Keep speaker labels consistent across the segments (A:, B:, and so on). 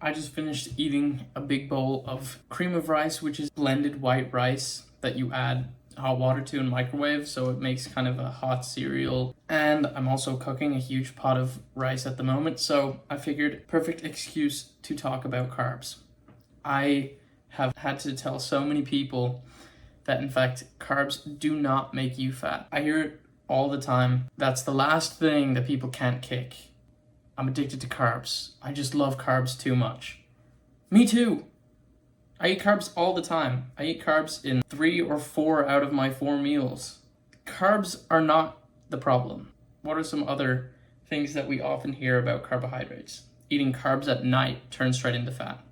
A: I just finished eating a big bowl of cream of rice, which is blended white rice that you add hot water to and microwave, so it makes kind of a hot cereal. And I'm also cooking a huge pot of rice at the moment, so I figured perfect excuse to talk about carbs. I have had to tell so many people that in fact carbs do not make you fat. I hear it all the time. That's the last thing that people can't kick. I'm addicted to carbs. I just love carbs too much. Me too. I eat carbs all the time. I eat carbs in 3 or 4 out of my 4 meals. Carbs are not the problem. What are some other things that we often hear about carbohydrates? Eating carbs at night turns straight into fat.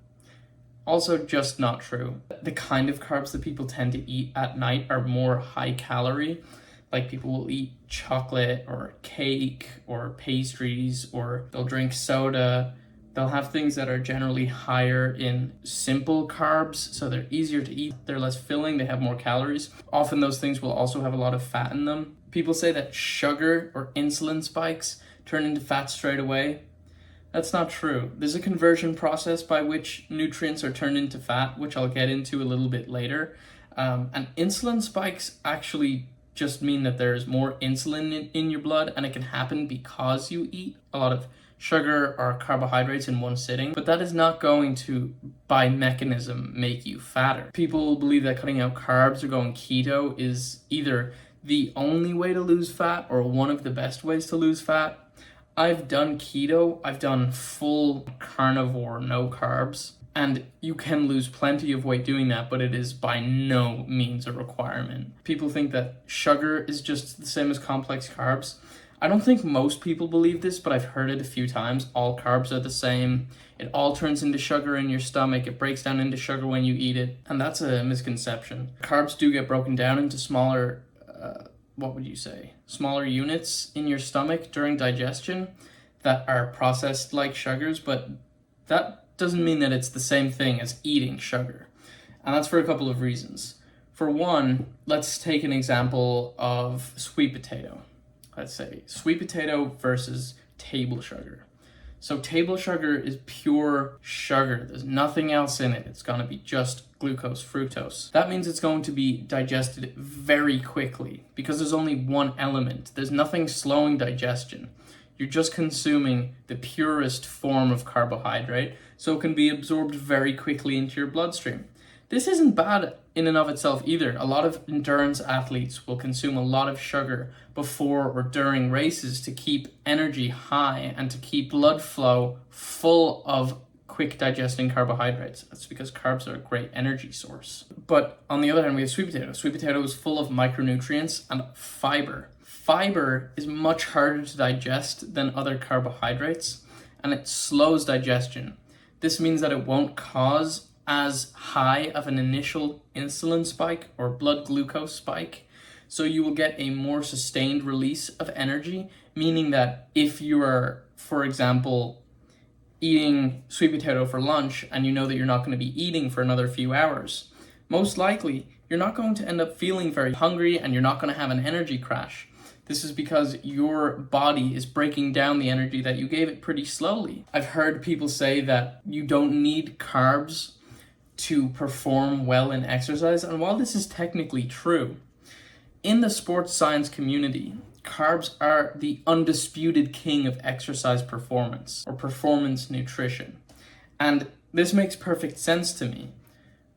A: Also just not true. The kind of carbs that people tend to eat at night are more high calorie. Like people will eat chocolate or cake or pastries, or they'll drink soda. They'll have things that are generally higher in simple carbs, so they're easier to eat, they're less filling, they have more calories. Often those things will also have a lot of fat in them. People say that sugar or insulin spikes turn into fat straight away. That's not true. There's a conversion process by which nutrients are turned into fat, which I'll get into a little bit later. And insulin spikes actually just mean that there's more insulin in your blood, and it can happen because you eat a lot of sugar or carbohydrates in one sitting, but that is not going to, by mechanism, make you fatter. People believe that cutting out carbs or going keto is either the only way to lose fat or one of the best ways to lose fat. I've done keto, I've done full carnivore, no carbs, and you can lose plenty of weight doing that, but it is by no means a requirement. People think that sugar is just the same as complex carbs. I don't think most people believe this, but I've heard it a few times. All carbs are the same. It all turns into sugar in your stomach. It breaks down into sugar when you eat it. And that's a misconception. Carbs do get broken down into smaller, smaller units in your stomach during digestion that are processed like sugars, but that doesn't mean that it's the same thing as eating sugar. And that's for a couple of reasons. For one, let's take an example of sweet potato. Let's say sweet potato versus table sugar. So table sugar is pure sugar. There's nothing else in it. It's going to be just glucose, fructose. That means it's going to be digested very quickly because there's only one element. There's nothing slowing digestion. You're just consuming the purest form of carbohydrate, so it can be absorbed very quickly into your bloodstream. This isn't bad in and of itself either. A lot of endurance athletes will consume a lot of sugar before or during races to keep energy high and to keep blood flow full of quick digesting carbohydrates. That's because carbs are a great energy source. But on the other hand, we have sweet potato. Sweet potato is full of micronutrients and fiber. Fiber is much harder to digest than other carbohydrates, and it slows digestion. This means that it won't cause as high of an initial insulin spike or blood glucose spike, so you will get a more sustained release of energy, meaning that if you are, for example, eating sweet potato for lunch and you know that you're not going to be eating for another few hours, most likely you're not going to end up feeling very hungry and you're not going to have an energy crash. This is because your body is breaking down the energy that you gave it pretty slowly. I've heard people say that you don't need carbs to perform well in exercise, and while this is technically true, in the sports science community, carbs are the undisputed king of exercise performance or performance nutrition. And this makes perfect sense to me.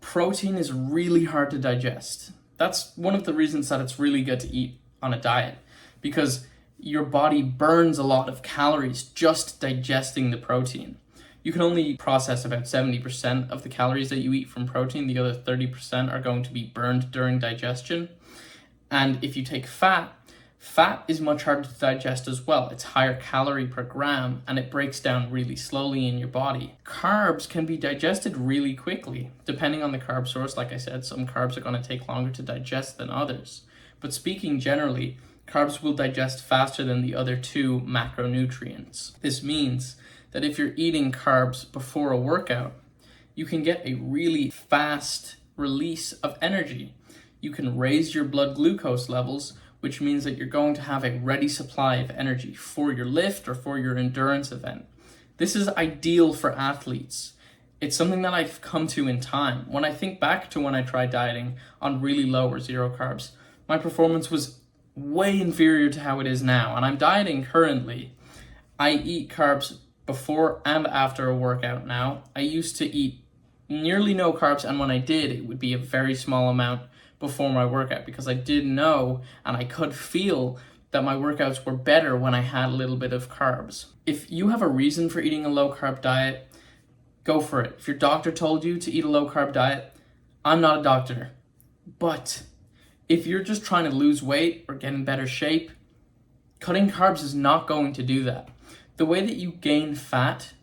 A: Protein is really hard to digest. That's one of the reasons that it's really good to eat on a diet, because your body burns a lot of calories just digesting the protein. You can only process about 70% of the calories that you eat from protein. The other 30% are going to be burned during digestion. And if you take fat is much harder to digest as well. It's higher calorie per gram and it breaks down really slowly in your body. Carbs can be digested really quickly, depending on the carb source. Like I said, some carbs are going to take longer to digest than others. But speaking generally, carbs will digest faster than the other 2 macronutrients. This means that if you're eating carbs before a workout, you can get a really fast release of energy. You can raise your blood glucose levels, which means that you're going to have a ready supply of energy for your lift or for your endurance event. This is ideal for athletes. It's something that I've come to in time. When I think back to when I tried dieting on really low or zero carbs, my performance was way inferior to how it is now. And I'm dieting currently. I eat carbs before and after a workout now. I used to eat nearly no carbs, and when I did, it would be a very small amount before my workout, because I did know and I could feel that my workouts were better when I had a little bit of carbs. If you have a reason for eating a low carb diet, go for it. If your doctor told you to eat a low carb diet, I'm not a doctor. But if you're just trying to lose weight or get in better shape, cutting carbs is not going to do that. The way that you gain fat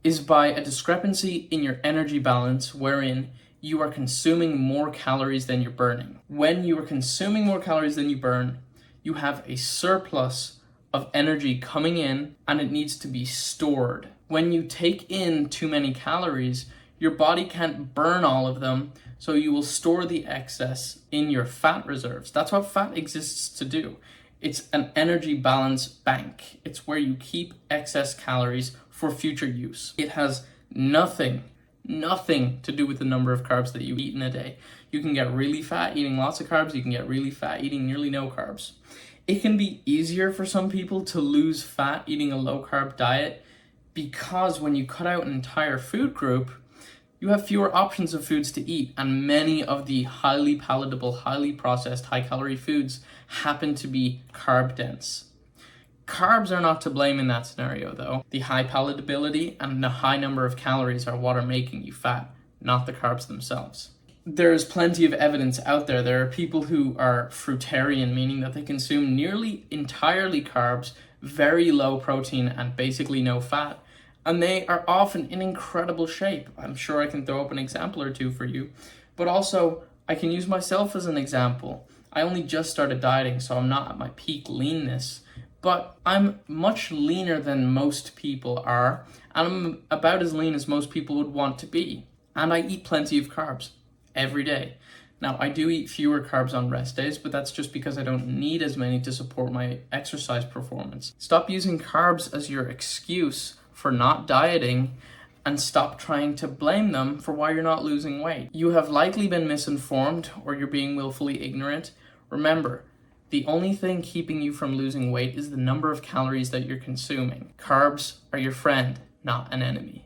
A: is by a discrepancy in your energy balance, wherein you are consuming more calories than you're burning. When you are consuming more calories than you burn, you have a surplus of energy coming in, and it needs to be stored. When you take in too many calories, your body can't burn all of them, so you will store the excess in your fat reserves. That's what fat exists to do. It's an energy balance bank. It's where you keep excess calories for future use. It has nothing to do with the number of carbs that you eat in a day. You can get really fat eating lots of carbs. You can get really fat eating nearly no carbs. It can be easier for some people to lose fat eating a low carb diet, because when you cut out an entire food group, you have fewer options of foods to eat, and many of the highly palatable, highly processed, high-calorie foods happen to be carb dense. Carbs are not to blame in that scenario, though. The high palatability and the high number of calories are what are making you fat, not the carbs themselves. There's plenty of evidence out there. There are people who are fruitarian, meaning that they consume nearly entirely carbs, very low protein, and basically no fat. And they are often in incredible shape. I'm sure I can throw up an example or two for you. But also, I can use myself as an example. I only just started dieting, so I'm not at my peak leanness. But I'm much leaner than most people are, and I'm about as lean as most people would want to be. And I eat plenty of carbs every day. Now, I do eat fewer carbs on rest days, but that's just because I don't need as many to support my exercise performance. Stop using carbs as your excuse for not dieting, and stop trying to blame them for why you're not losing weight. You have likely been misinformed, or you're being willfully ignorant. Remember, the only thing keeping you from losing weight is the number of calories that you're consuming. Carbs are your friend, not an enemy.